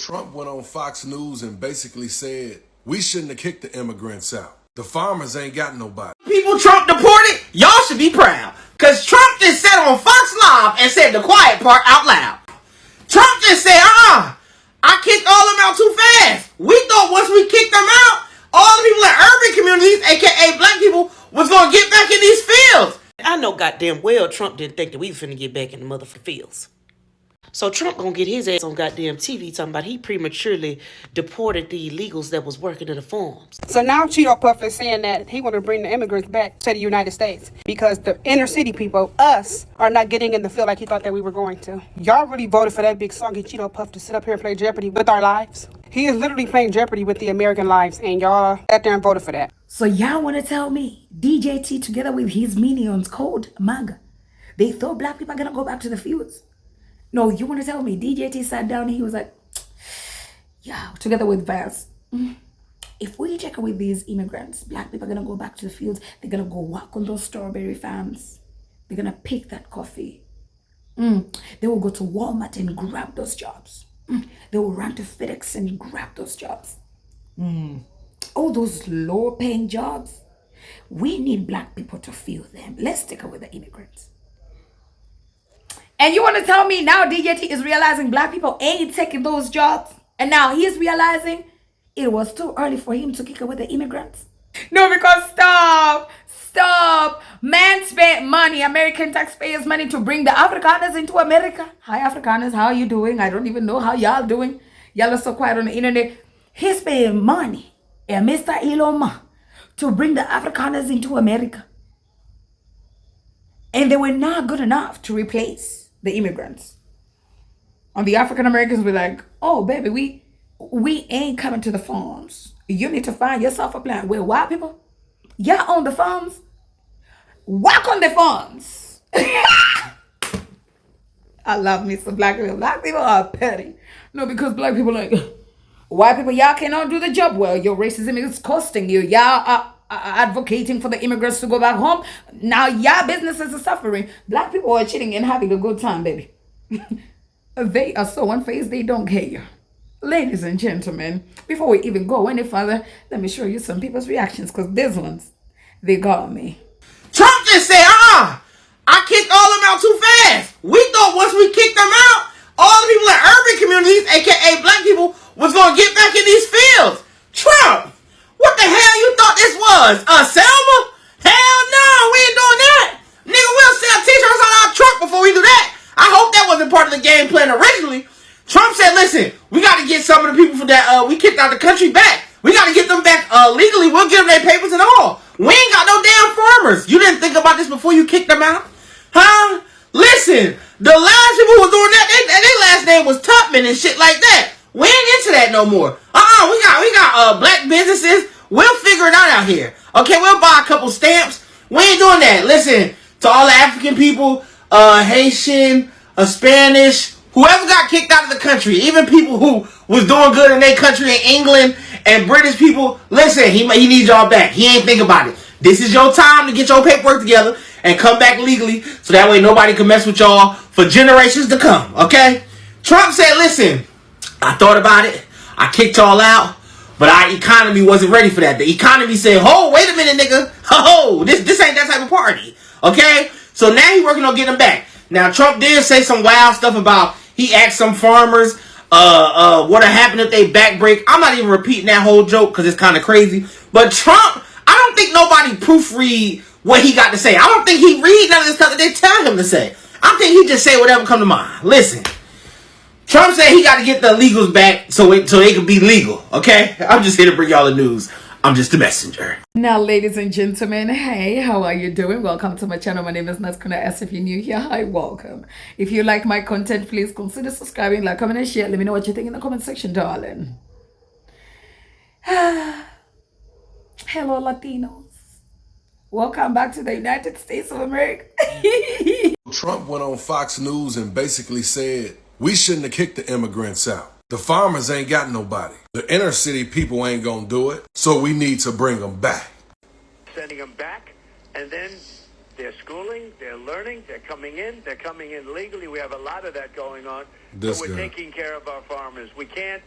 Trump went on Fox News and basically said, we shouldn't have kicked the immigrants out. The farmers ain't got nobody. People Trump deported, y'all should be proud. Because Trump just said on Fox Live and said the quiet part out loud. Trump just said, I kicked all of them out too fast. We thought once we kicked them out, all the people in urban communities, aka black people, was going to get back in these fields. I know goddamn well Trump didn't think that we was finna get back in the motherfucking fields. So Trump gonna get his ass on goddamn TV talking about he prematurely deported the illegals that was working in the farms. So now Cheeto Puff is saying that he want to bring the immigrants back to the United States because the inner city people, us, are not getting in the field like he thought that we were going to. Y'all really voted for that big soggy Cheeto Puff to sit up here and play Jeopardy with our lives? He is literally playing Jeopardy with the American lives, and y'all sat there and voted for that. So y'all want to tell me DJT together with his minions called MAGA, they thought black people are going to go back to the fields? No, you want to tell me DJT sat down and he was like, yeah, together with Vance, if we check with these immigrants, black people are going to go back to the fields. They're going to go walk on those strawberry farms. They're going to pick that coffee. They will go to Walmart and grab those jobs. They will run to FedEx and grab those jobs. All those low-paying jobs. We need black people to fill them. Let's stick with the immigrants. And you want to tell me now DJT is realizing black people ain't taking those jobs? And now he's realizing it was too early for him to kick away the immigrants? No, because stop. Man spent money, American taxpayers' money to bring the Afrikaners into America. Hi, Afrikaners, how are you doing? I don't even know how y'all doing. Y'all are so quiet on the internet. He spent money, and Mr. Elon Musk, to bring the Afrikaners into America. And they were not good enough to replace the immigrants. And the African Americans were like, oh baby, we ain't coming to the farms. You need to find yourself a plan. Well, white people, y'all own the farms. Work on the farms. I love me some black people. Black people are petty. No, because black people like, white people, y'all cannot do the job well. Your racism is costing you. Y'all are advocating for the immigrants to go back home. Now y'all businesses are suffering. Black people are cheating and having a good time, baby. They are so unfazed they don't care. Ladies and gentlemen, before we even go any further, let me show you some people's reactions, because these ones, they got me. Trump just said, I kicked all of them out too fast. We thought once we kicked them out, all the people in urban communities, aka black people, was going to get back in these fields. Trump, what the hell you thought this was? Selma? Hell no, we ain't doing that. Nigga, we'll sell t-shirts on our truck before we do that. I hope that wasn't part of the game plan originally. Trump said, listen, we got to get some of the people that we kicked out the country back. We got to get them back legally. We'll give them their papers and all. We ain't got no damn farmers. You didn't think about this before you kicked them out? Huh? Listen, the last people who were doing that, their last name was Tubman and shit like that. We ain't into that no more. We got black businesses. We'll figure it out here. Okay, we'll buy a couple stamps. We ain't doing that. Listen, to all the African people, Haitian, Spanish, whoever got kicked out of the country, even people who was doing good in their country in England and British people, listen, he needs y'all back. He ain't think about it. This is your time to get your paperwork together and come back legally so that way nobody can mess with y'all for generations to come, okay? Trump said, listen, I thought about it. I kicked y'all out, but our economy wasn't ready for that. The economy said, oh, wait a minute, nigga. Oh, this ain't that type of party, okay? So now he's working on getting them back. Now, Trump did say some wild stuff about, he asked some farmers what happened if they back break. I'm not even repeating that whole joke because it's kind of crazy. But Trump, I don't think nobody proofread what he got to say. I don't think he read none of the stuff that they tell him to say. I think he just say whatever come to mind. Listen, Trump said he got to get the illegals back so they can be legal, okay? I'm just here to bring y'all the news. I'm just a messenger. Now, ladies and gentlemen, hey, how are you doing? Welcome to my channel. My name is Naskuna S. If you're new here, hi, welcome. If you like my content, please consider subscribing, like, comment, and share. Let me know what you think in the comment section, darling. Hello, Latinos. Welcome back to the United States of America. Trump went on Fox News and basically said, we shouldn't have kicked the immigrants out. The farmers ain't got nobody. The inner city people ain't gonna do it, so we need to bring them back. Sending them back, and then They're schooling, they're learning, they're coming in legally. We have a lot of that going on. This so we're guy. taking care of our farmers. We can't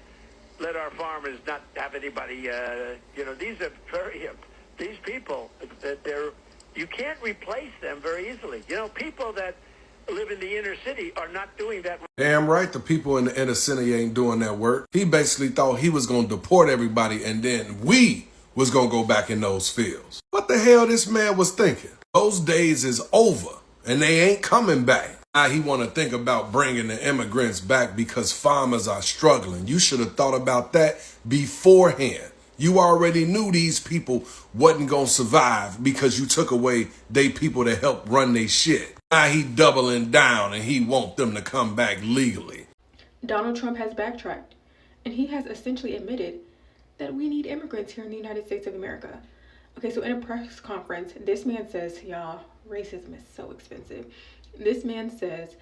let our farmers not have anybody, these are these people, you can't replace them very easily. People that live in the inner city are not doing that. Damn right the people in the inner city ain't doing that work. He basically thought he was going to deport everybody and then we was going to go back in those fields. What the hell this man was thinking? Those days is over and they ain't coming back. Now he want to think about bringing the immigrants back because farmers are struggling. You should have thought about that beforehand. You already knew these people wasn't going to survive because you took away they people to help run their shit. Now he doubling down and he want them to come back legally. Donald Trump has backtracked, and he has essentially admitted that we need immigrants here in the United States of America. Okay, so in a press conference, this man says, y'all, racism is so expensive. This man says,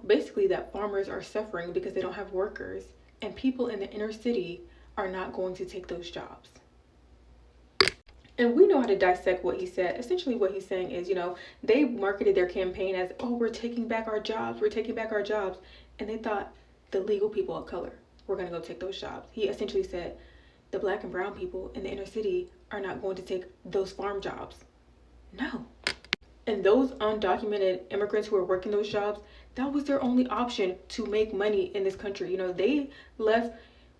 basically that farmers are suffering because they don't have workers, and people in the inner city are not going to take those jobs. And we know how to dissect what he said. Essentially what he's saying is, they marketed their campaign as, oh, we're taking back our jobs. And they thought the legal people of color were going to go take those jobs. He essentially said the black and brown people in the inner city are not going to take those farm jobs. No. And those undocumented immigrants who are working those jobs, that was their only option to make money in this country. They left,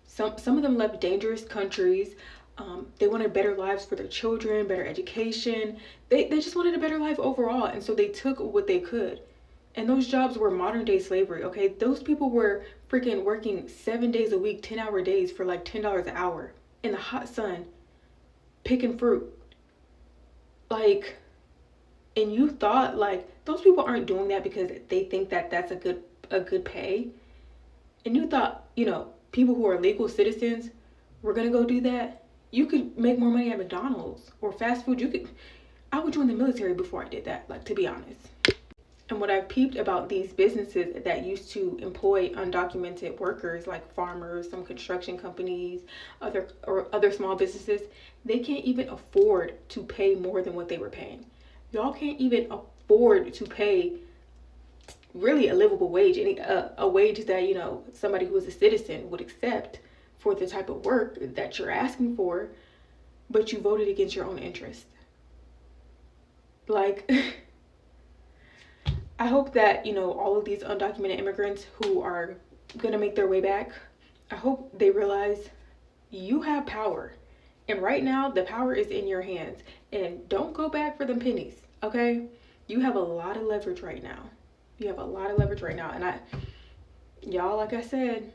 some of them left dangerous countries. They wanted better lives for their children, better education. They just wanted a better life overall. And so they took what they could. And those jobs were modern day slavery, okay? Those people were freaking working 7 days a week, 10-hour days for like $10 an hour in the hot sun, picking fruit. And you thought those people aren't doing that because they think that that's a good pay. And you thought, people who are legal citizens were gonna go do that. You could make more money at McDonald's or fast food. I would join the military before I did that, to be honest. And what I've peeped about these businesses that used to employ undocumented workers, like farmers, some construction companies, other small businesses, they can't even afford to pay more than what they were paying. Y'all can't even afford to pay really a livable wage, a wage that, somebody who is a citizen would accept for the type of work that you're asking for, but you voted against your own interest. I hope that, all of these undocumented immigrants who are gonna make their way back, I hope they realize you have power. And right now, the power is in your hands. And don't go back for them pennies, okay? You have a lot of leverage right now. And y'all, like I said,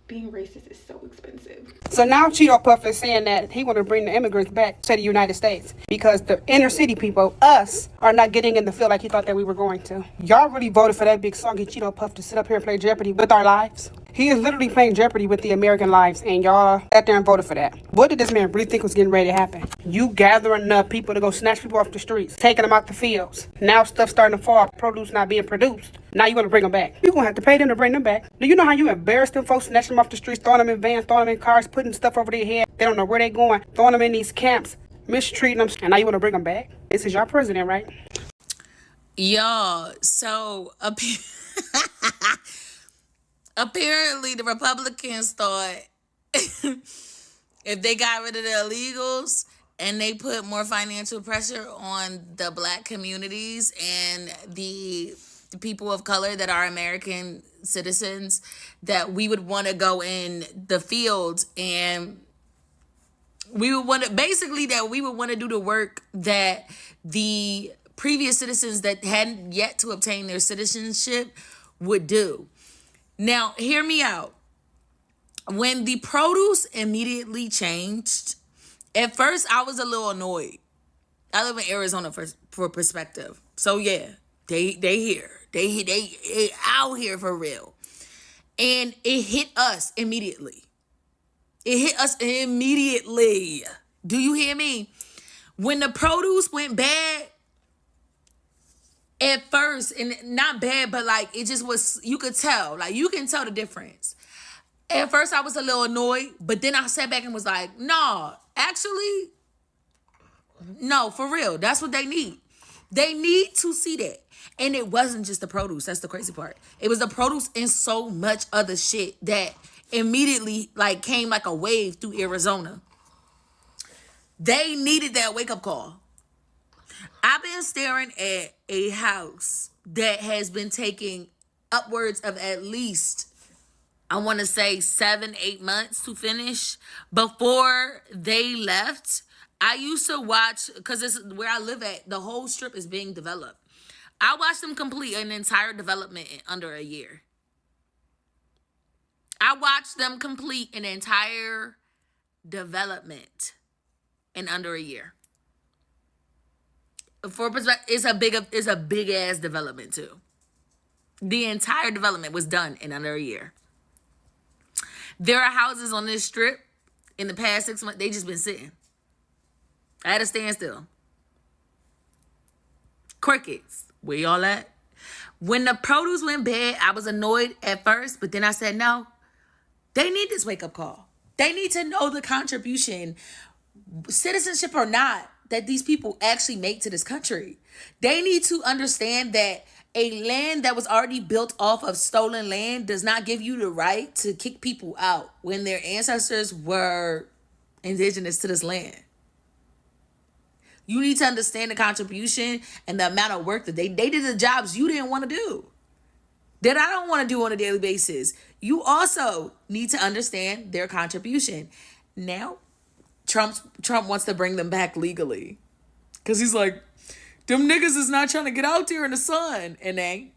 being racist is so expensive. So now Cheeto Puff is saying that he want to bring the immigrants back to the United States because the inner city people, us, are not getting in the field like he thought that we were going to. Y'all really voted for that big soggy Cheeto Puff to sit up here and play Jeopardy with our lives? He is literally playing Jeopardy with the American lives, and y'all sat there and voted for that. What did this man really think was getting ready to happen? You gathering enough people to go snatch people off the streets, taking them out the fields. Now stuff starting to fall, produce not being produced. Now you want to bring them back. You're going to have to pay them to bring them back. Do you know how you embarrass them folks, snatching them off the streets, throwing them in vans, throwing them in cars, putting stuff over their head? They don't know where they're going, throwing them in these camps, mistreating them, and now you want to bring them back? This is your president, right? Y'all, so apparently the Republicans thought if they got rid of the illegals and they put more financial pressure on the black communities and the people of color that are American citizens, that we would want to go in the fields and we would want to do the work that the previous citizens that hadn't yet to obtain their citizenship would do. Now, hear me out. When the produce immediately changed, at first I was a little annoyed. I live in Arizona for perspective. So yeah, they here. They out here for real. And it hit us immediately. Do you hear me? When the produce went bad, at first, and not bad, but it just was, you could tell. You can tell the difference. At first, I was a little annoyed, but then I sat back and was like, no, actually, no, for real. That's what they need. They need to see that. And it wasn't just the produce. That's the crazy part. It was the produce and so much other shit that immediately like came like a wave through Arizona. They needed that wake-up call. I've been staring at a house that has been taking upwards of at least, I want to say 7-8 months to finish. Before they left, I used to watch, because this is where I live at, the whole strip is being developed. I watched them complete an entire development in under a year. I watched them complete an entire development in under a year. For perspective, it's a big ass development too. The entire development was done in under a year. There are houses on this strip in the past 6 months, they just been sitting at a standstill. Crickets, where y'all at? When the produce went bad, I was annoyed at first, but then I said, no, they need this wake-up call. They need to know the contribution, citizenship or not, that these people actually make to this country. They need to understand that a land that was already built off of stolen land does not give you the right to kick people out when their ancestors were indigenous to this land. You need to understand the contribution and the amount of work that they did the jobs you didn't want to do, that I don't want to do on a daily basis. You also need to understand their contribution. Now, Trump wants to bring them back legally. Because he's like, them niggas is not trying to get out there in the sun. And they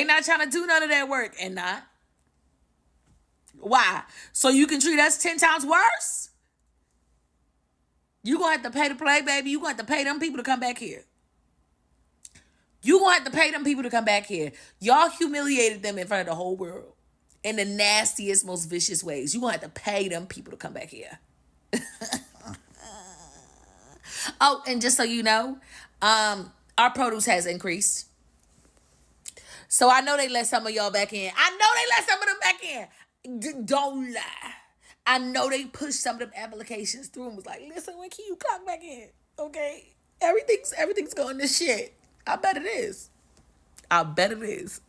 not trying to do none of that work. And not. Why? So you can treat us 10 times worse? You gonna have to pay to play, baby. You gonna have to pay them people to come back here. You gonna have to pay them people to come back here. Y'all humiliated them in front of the whole world in the nastiest, most vicious ways. You gonna have to pay them people to come back here. Oh, and just so you know, our produce has increased. So I know they let some of y'all back in. I know they let some of them back in. Don't lie. I know they pushed some of them applications through and was like, listen, when can you clock back in? Okay? Everything's going to shit. I bet it is. I bet it is.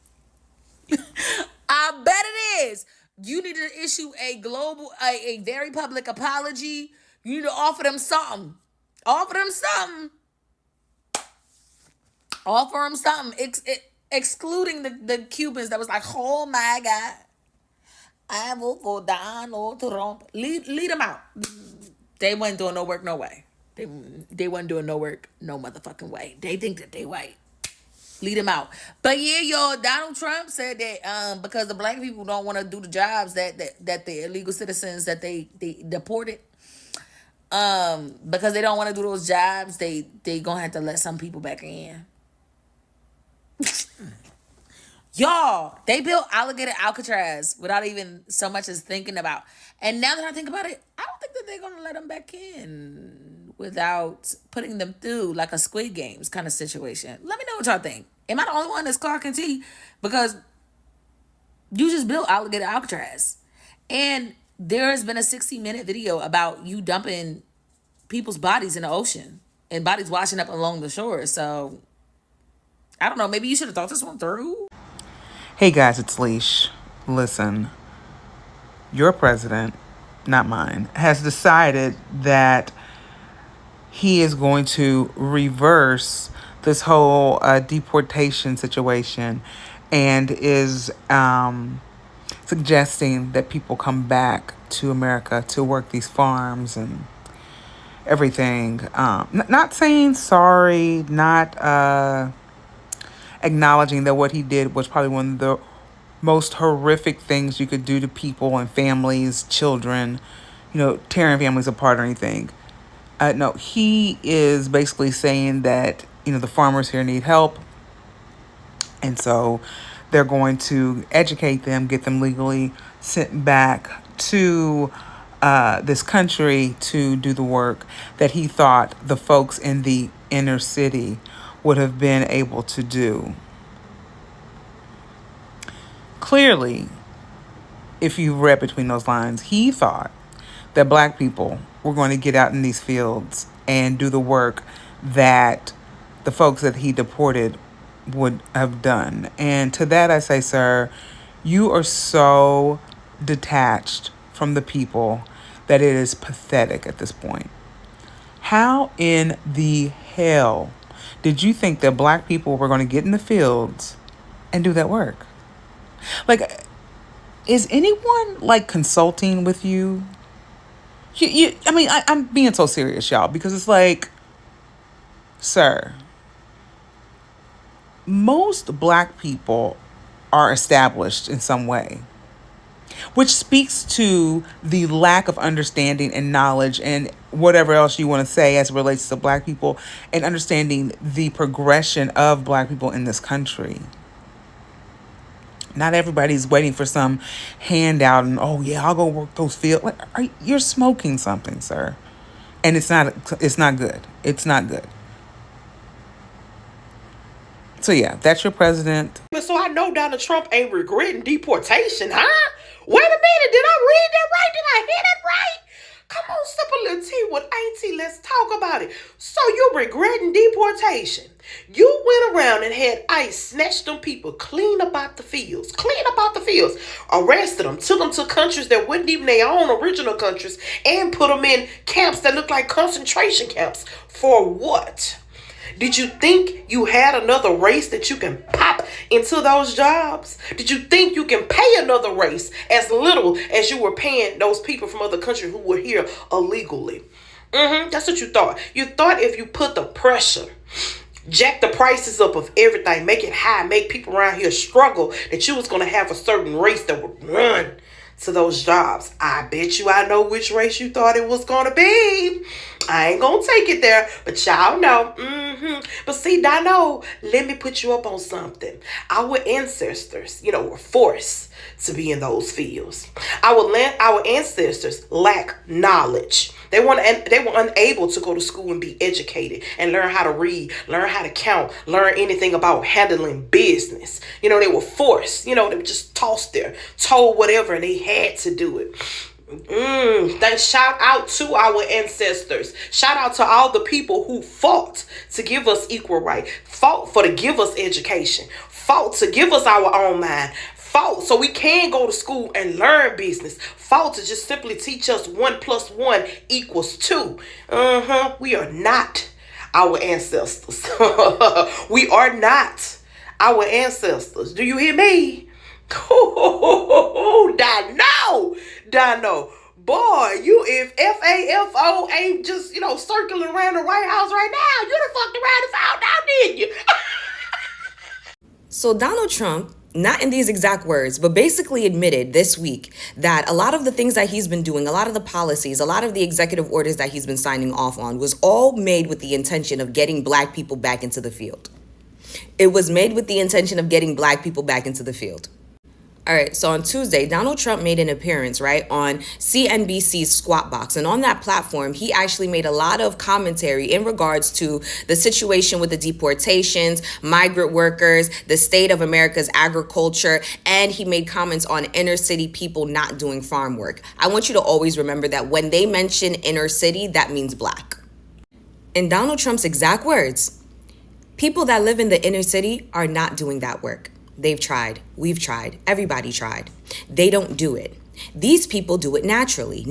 I bet it is. You need to issue a very public apology. You need to offer them something. Offer them something. Offer them something. Excluding the Cubans that was like, oh my God, I vote for Donald Trump. Lead them out. They wasn't doing no work, no way. They wasn't doing no work, no motherfucking way. They think that they white. Lead them out. But yeah, y'all, Donald Trump said that because the black people don't want to do the jobs that the illegal citizens that they deported. Because they don't want to do those jobs, they gonna have to let some people back in. Y'all, they built Alligator Alcatraz without even so much as thinking about. And now that I think about it, I don't think that they're gonna let them back in without putting them through like a Squid Games kind of situation. Let me know what y'all think. Am I the only one that's clocking tea? Because you just built Alligator Alcatraz. And there has been a 60-minute video about you dumping people's bodies in the ocean and bodies washing up along the shore. So, I don't know. Maybe you should have thought this one through. Hey guys, it's Leash. Listen, your president, not mine, has decided that he is going to reverse this whole deportation situation and is suggesting that people come back to America to work these farms and everything. Not saying sorry, not acknowledging that what he did was probably one of the most horrific things you could do to people and families, children, tearing families apart or anything. No, he is basically saying that, the farmers here need help. And so they're going to educate them, get them legally sent back to this country to do the work that he thought the folks in the inner city would have been able to do. Clearly, if you read between those lines, he thought that black people were going to get out in these fields and do the work that the folks that he deported would have done. And to that I say, sir, you are so detached from the people that it is pathetic at this point. How in the hell did you think that black people were going to get in the fields and do that work? Like, is anyone like consulting with you? I'm being so serious, y'all, because it's like, sir, most black people are established in some way, which speaks to the lack of understanding and knowledge and whatever else you want to say as it relates to black people and understanding the progression of black people in this country. Not everybody's waiting for some handout and, oh yeah, I'll go work those fields. Like, you're smoking something, sir. And it's not good. It's not good. So yeah, that's your president. So I know Donald Trump ain't regretting deportation, huh? Wait a minute, did I read that right? Did I hear that right? Come on, sip a little tea with Auntie. Let's talk about it. So you regretting deportation. You went around and had ICE snatch them people clean about the fields. Arrested them, took them to countries that wasn't even their own original countries, and put them in camps that looked like concentration camps. For what? Did you think you had another race that you can pop into those jobs? Did you think you can pay another race as little as you were paying those people from other countries who were here illegally? That's what you thought. You thought if you put the pressure, jack the prices up of everything, make it high, make people around here struggle, that you was going to have a certain race that would run to those jobs. I bet you I know which race you thought it was going to be. I ain't going to take it there, but y'all know. But see, Dino, let me put you up on something. Our ancestors, were forced to be in those fields. Our ancestors lack knowledge. They were unable to go to school and be educated and learn how to read, learn how to count, learn anything about handling business. They were forced. They were just tossed there, told whatever, and they had to do it. Shout out to our ancestors. Shout out to all the people who fought to give us equal right, fought to give us education, fought to give us our own mind, fought so we can go to school and learn business, fought to just simply teach us 1 + 1 = 2. We are not our ancestors. We are not our ancestors. Do you hear me? Dino. Boy, you, if FAFO ain't just, circling around the White House right now, you done fucked around and found out, didn't you? So Donald Trump, not in these exact words, but basically admitted this week that a lot of the things that he's been doing, a lot of the policies, a lot of the executive orders that he's been signing off on was all made with the intention of getting black people back into the field. It was made with the intention of getting black people back into the field. All right, so on Tuesday, Donald Trump made an appearance, right, on CNBC's Squawk Box. And on that platform, he actually made a lot of commentary in regards to the situation with the deportations, migrant workers, the state of America's agriculture, and he made comments on inner city people not doing farm work. I want you to always remember that when they mention inner city, that means black. In Donald Trump's exact words, people that live in the inner city are not doing that work. They've tried. We've tried. Everybody tried. They don't do it. These people do it naturally.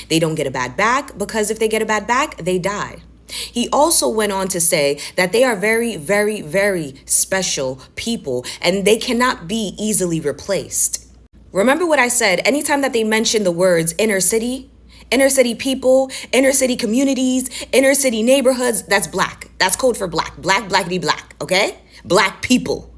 They don't get a bad back because if they get a bad back, they die. He also went on to say that they are very, very, very special people and they cannot be easily replaced. Remember what I said, anytime that they mention the words inner city people, inner city communities, inner city neighborhoods, that's black. That's code for black. Black, blackity black, okay? Black people.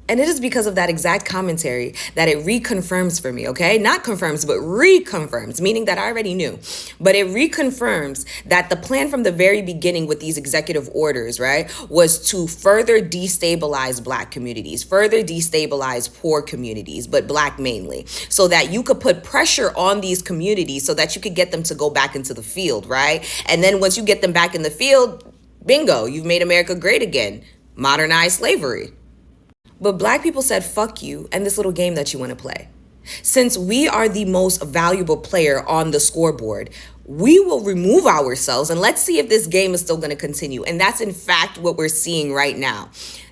And it is because of that exact commentary that it reconfirms for me, okay? Not confirms, but reconfirms, meaning that I already knew. But it reconfirms that the plan from the very beginning with these executive orders, right, was to further destabilize black communities, further destabilize poor communities, but black mainly, so that you could put pressure on these communities so that you could get them to go back into the field, right? And then once you get them back in the field, bingo, you've made America great again. Modernize slavery. But black people said, fuck you and this little game that you want to play. Since we are the most valuable player on the scoreboard, we will remove ourselves and let's see if this game is still going to continue. And that's in fact what we're seeing right now.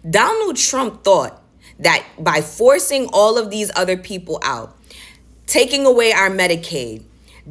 Donald Trump thought that by forcing all of these other people out, taking away our Medicaid,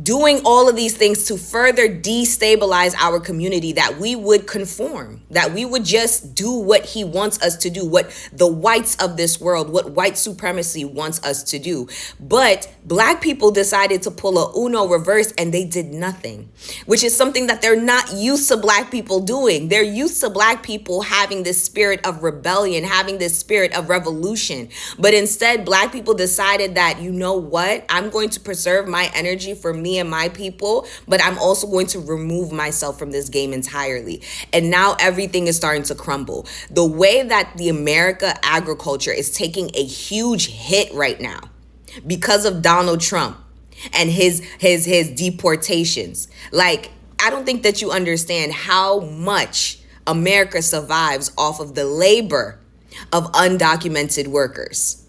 doing all of these things to further destabilize our community, that we would conform, that we would just do what he wants us to do, what the whites of this world, what white supremacy wants us to do. But black people decided to pull a Uno reverse and they did nothing, which is something that they're not used to black people doing. They're used to black people having this spirit of rebellion, having this spirit of revolution. But instead, black people decided that, you know what, I'm going to preserve my energy for me and my people, but I'm also going to remove myself from this game entirely. And now everything is starting to crumble. The way that the America agriculture is taking a huge hit right now because of Donald Trump and his deportations. Like, I don't think that you understand how much America survives off of the labor of undocumented workers.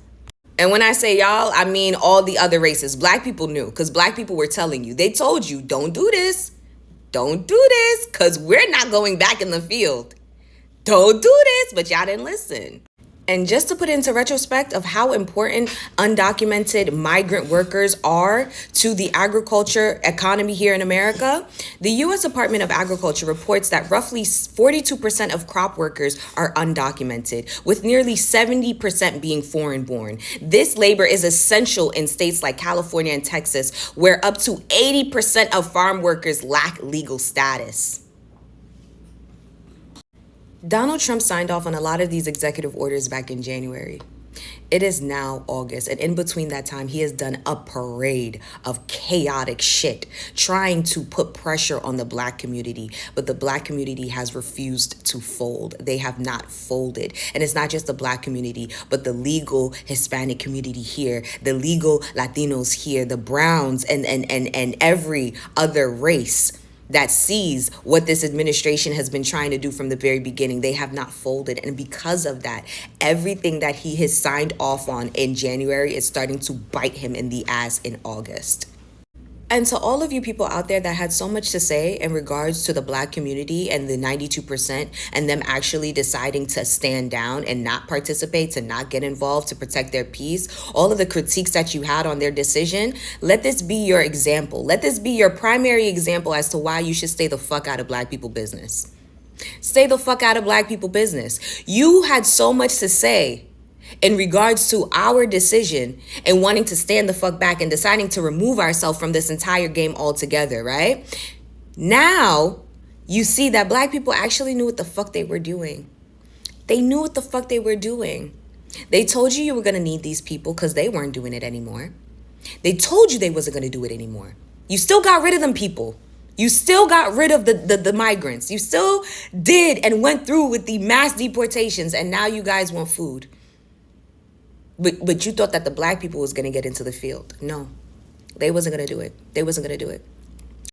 And when I say y'all, I mean all the other races. Black people knew, because black people were telling you. They told you, don't do this. Don't do this, because we're not going back in the field. Don't do this, but y'all didn't listen. And just to put into retrospect of how important undocumented migrant workers are to the agriculture economy here in America, the U.S. Department of Agriculture reports that roughly 42% of crop workers are undocumented, with nearly 70% being foreign-born. This labor is essential in states like California and Texas, where up to 80% of farm workers lack legal status. Donald Trump signed off on a lot of these executive orders back in January. It is now August, and in between that time, he has done a parade of chaotic shit, trying to put pressure on the black community, but the black community has refused to fold. They have not folded. And it's not just the black community, but the legal Hispanic community here, the legal Latinos here, the Browns, and every other race that sees what this administration has been trying to do from the very beginning. They have not folded. And because of that, everything that he has signed off on in January is starting to bite him in the ass in August. And to all of you people out there that had so much to say in regards to the black community and the 92% and them actually deciding to stand down and not participate, to not get involved, to protect their peace, all of the critiques that you had on their decision, let this be your example. Let this be your primary example as to why you should stay the fuck out of black people business. Stay the fuck out of black people business. You had so much to say in regards to our decision and wanting to stand the fuck back and deciding to remove ourselves from this entire game altogether, right? Now, you see that black people actually knew what the fuck they were doing. They knew what the fuck they were doing. They told you were going to need these people because they weren't doing it anymore. They told you they wasn't going to do it anymore. You still got rid of them people. You still got rid of the migrants. You still did and went through with the mass deportations, and now you guys want food. But you thought that the black people was going to get into the field. No, they wasn't going to do it. They wasn't going to do it.